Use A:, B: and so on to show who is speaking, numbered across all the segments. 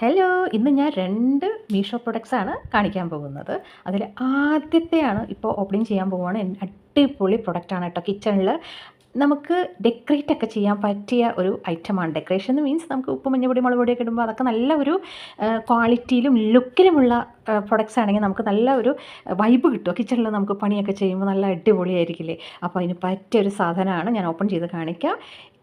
A: Hello! ഇന്ന് ഞാൻ 2 മീഷോ പ്രൊഡക്ട്സാണ് കാണിക്കാൻ പോകുന്നത്. അതിൽ ആദ്യത്തെയാണ് ഇപ്പോൾ ഓപ്പണിങ് ചെയ്യാൻ പോവുകയാണ്. അടിപൊളി പ്രൊഡക്റ്റാണ് കേട്ടോ. കിച്ചണിൽ നമുക്ക് ഡെക്കറേറ്റ് ഒക്കെ ചെയ്യാൻ പറ്റിയ ഒരു ഐറ്റമാണ്. ഡെക്കറേഷൻ മീൻസ് നമുക്ക് ഉപ്പ്, മഞ്ഞപ്പൊടി, മുളക് പൊടിയൊക്കെ ഇടുമ്പോൾ അതൊക്കെ നല്ല ഒരു ക്വാളിറ്റിയിലും ലുക്കിലുമുള്ള പ്രൊഡക്ട്സ് ആണെങ്കിൽ നമുക്ക് നല്ല ഒരു വൈബ് കിട്ടും. കിച്ചണിൽ നമുക്ക് പണിയൊക്കെ ചെയ്യുമ്പോൾ നല്ല അടിപൊളിയായിരിക്കില്ലേ. അപ്പോൾ അതിന് പറ്റിയൊരു സാധനമാണ് ഞാൻ ഓപ്പൺ ചെയ്ത് കാണിക്കാം.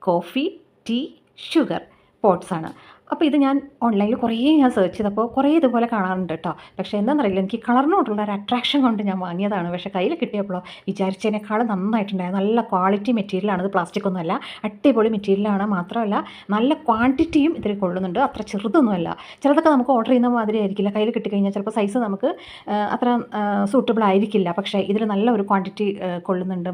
A: കോഫി, ടീ, ഷുഗർ പോട്ട്സാണ്. അപ്പോൾ ഇത് ഞാൻ ഓൺലൈനിൽ കുറേ ഞാൻ സെർച്ച് ചെയ്തപ്പോൾ കുറേ ഇതുപോലെ കാണാറുണ്ട് കേട്ടോ. പക്ഷേ എന്താണെന്നറിയില്ല, എനിക്ക് കളറിനോടുള്ള ഒരു അട്രാക്ഷൻ കൊണ്ട് ഞാൻ വാങ്ങിയതാണ്. പക്ഷേ കയ്യിൽ കിട്ടിയപ്പോഴോ വിചാരിച്ചതിനേക്കാളും നന്നായിട്ടുണ്ടായിരുന്നു. നല്ല ക്വാളിറ്റി മെറ്റീരിയലാണ്. ഇത് പ്ലാസ്റ്റിക് ഒന്നുമല്ല, അടിപൊളി മെറ്റീരിയലാണ്. മാത്രമല്ല നല്ല ക്വാണ്ടിറ്റിയും ഇതിൽ കൊള്ളുന്നുണ്ട്. അത്ര ചെറുതൊന്നുമല്ല. ചിലതൊക്കെ നമുക്ക് ഓർഡർ ചെയ്യുന്ന മാതിരി ആയിരിക്കില്ല. കയ്യിൽ കിട്ടിക്കഴിഞ്ഞാൽ ചിലപ്പോൾ സൈസ് നമുക്ക് അത്ര സൂട്ടബിൾ ആയിരിക്കില്ല. പക്ഷേ ഇതിൽ നല്ല ഒരു ക്വാണ്ടിറ്റി കൊള്ളുന്നുണ്ട്.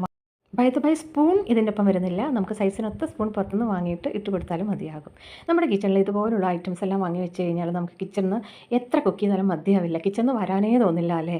A: ബൈ ദ ബൈ സ്പൂൺ ഇതിൻ്റെ ഒപ്പം വരുന്നില്ല. നമുക്ക് സൈസിനൊത്ത സ്പൂൺ പുറത്തുനിന്ന് വാങ്ങിയിട്ട് ഇട്ട് കൊടുത്താലും മതിയാകും. നമ്മുടെ കിച്ചണിൽ ഇതുപോലുള്ള ഐറ്റംസ് എല്ലാം വാങ്ങി വെച്ച് കഴിഞ്ഞാൽ നമുക്ക് കിച്ചണിൽ നിന്ന് എത്ര കുക്ക് ചെയ്താലും മതിയാവില്ല. കിച്ചണിൽ നിന്ന് വരാനേ തോന്നില്ല അല്ലേ.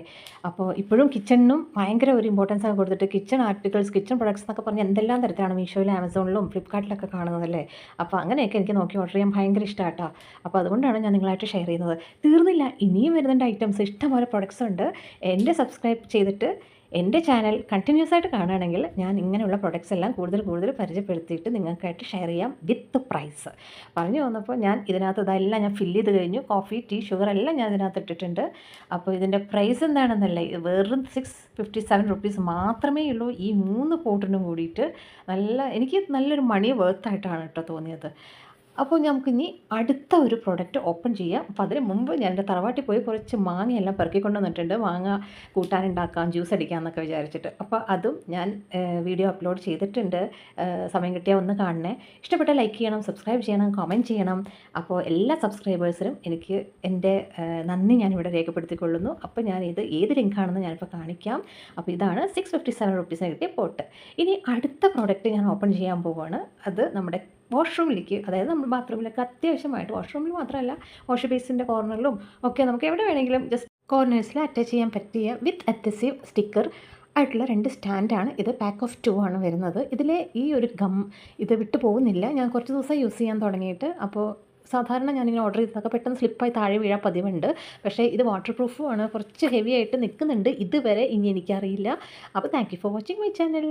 A: അപ്പോൾ ഇപ്പോഴും കിച്ചണിനും ഭയങ്കര ഒരു ഇമ്പോർട്ടൻസ് ഒക്കെ കൊടുത്തിട്ട് കിച്ചൺ ആർട്ടിക്കിൾസ്, കിച്ചൺ പ്രൊഡക്ട്സ് എന്നൊക്കെ പറഞ്ഞ് എന്തെല്ലാം തരത്തിലാണ് മീഷോയിലും ആമസോണിലും ഫ്ലിപ്കാർട്ടിലൊക്കെ കാണുന്നതല്ലേ. അപ്പോൾ അങ്ങനെയൊക്കെ എനിക്ക് നോക്കി ഓർഡർ ചെയ്യാൻ ഭയങ്കര ഇഷ്ടമാട്ടോ. അപ്പോൾ അതുകൊണ്ടാണ് ഞാൻ നിങ്ങളായിട്ട് ഷെയർ ചെയ്യുന്നത്. തീർന്നില്ല, ഇനിയും വരുന്നുണ്ട് ഐറ്റംസ്. ഇഷ്ടംപോലെ പ്രൊഡക്ട്സ് ഉണ്ട്. എൻ്റെ സബ്സ്ക്രൈബ് ചെയ്തിട്ട് എൻ്റെ ചാനൽ കണ്ടിന്യൂസ് ആയിട്ട് കാണുകയാണെങ്കിൽ ഞാൻ ഇങ്ങനെയുള്ള പ്രൊഡക്ട്സ് എല്ലാം കൂടുതൽ പരിചയപ്പെടുത്തിയിട്ട് നിങ്ങൾക്കായിട്ട് ഷെയർ ചെയ്യാം വിത്ത് പ്രൈസ്. പറഞ്ഞു വന്നപ്പോൾ ഞാൻ ഇതിനകത്ത് ഇതെല്ലാം ഞാൻ ഫില്ല് ചെയ്ത് കഴിഞ്ഞു. കോഫി, ടീ, ഷുഗർ എല്ലാം ഞാൻ ഇതിനകത്ത് ഇട്ടിട്ടുണ്ട്. അപ്പോൾ ഇതിൻ്റെ പ്രൈസ് എന്താണെന്നല്ലേ, വെറും 657 റുപ്പീസ് മാത്രമേ ഉള്ളൂ ഈ 3 പോട്ടിനും കൂടിയിട്ട്. എനിക്ക് നല്ലൊരു മണി വേർത്തായിട്ടാണ് കേട്ടോ തോന്നിയത്. അപ്പോൾ നമുക്കിനി അടുത്ത ഒരു പ്രൊഡക്റ്റ് ഓപ്പൺ ചെയ്യാം. അപ്പോൾ അതിന് മുമ്പ് ഞാൻ എൻ്റെ തറവാട്ടിൽ പോയി കുറച്ച് മാങ്ങയെല്ലാം പെറുക്കിക്കൊണ്ട് വന്നിട്ടുണ്ട്. മാങ്ങ കൂട്ടാനുണ്ടാക്കാം, ജ്യൂസ് അടിക്കാം എന്നൊക്കെ വിചാരിച്ചിട്ട്. അപ്പോൾ അതും ഞാൻ വീഡിയോ അപ്ലോഡ് ചെയ്തിട്ടുണ്ട്. സമയം കിട്ടിയാൽ ഒന്ന് കാണണേ. ഇഷ്ടപ്പെട്ട ലൈക്ക് ചെയ്യണം, സബ്സ്ക്രൈബ് ചെയ്യണം, കമൻറ്റ് ചെയ്യണം. അപ്പോൾ എല്ലാ സബ്സ്ക്രൈബേഴ്സിനും എനിക്ക് എൻ്റെ നന്ദി ഞാനിവിടെ രേഖപ്പെടുത്തിക്കൊള്ളുന്നു. അപ്പോൾ ഞാനിത് ഏത് ലിങ്കാണെന്ന് ഞാനിപ്പോൾ കാണിക്കാം. അപ്പോൾ ഇതാണ് 657 റുപ്പീസിന് കിട്ടിയ പോട്ട്. ഇനി അടുത്ത പ്രോഡക്റ്റ് ഞാൻ ഓപ്പൺ ചെയ്യാൻ പോവുകയാണ്. അത് നമ്മുടെ വാഷ്റൂമിലേക്ക്, അതായത് നമ്മൾ ബാത്റൂമിലൊക്കെ അത്യാവശ്യമായിട്ട്, വാഷ്റൂമിൽ മാത്രമല്ല വാഷ് ബേസിൻ്റെ കോർണറിലും ഒക്കെ നമുക്ക് എവിടെ വേണമെങ്കിലും ജസ്റ്റ് കോർണേഴ്സിൽ അറ്റാച്ച് ചെയ്യാൻ പറ്റിയ വിത്ത് അഡ്ഹസീവ് സ്റ്റിക്കർ ആയിട്ടുള്ള 2 സ്റ്റാൻഡാണ്. ഇത് പാക്ക് ഓഫ് 2 ആണ് വരുന്നത്. ഇതിലെ ഈ ഒരു ഇത് വിട്ടു പോകുന്നില്ല. ഞാൻ കുറച്ച് ദിവസം യൂസ് ചെയ്യാൻ തുടങ്ങിയിട്ട്. അപ്പോൾ സാധാരണ ഞാനിങ്ങനെ ഓർഡർ ചെയ്തതൊക്കെ പെട്ടെന്ന് സ്ലിപ്പായി താഴെ വീഴാൻ പതിവുണ്ട്. പക്ഷേ ഇത് വാട്ടർ പ്രൂഫുമാണ്, കുറച്ച് ഹെവി ആയിട്ട് നിൽക്കുന്നുണ്ട് ഇതുവരെ. ഇനി എനിക്കറിയില്ല. അപ്പോൾ thank you for watching my channel.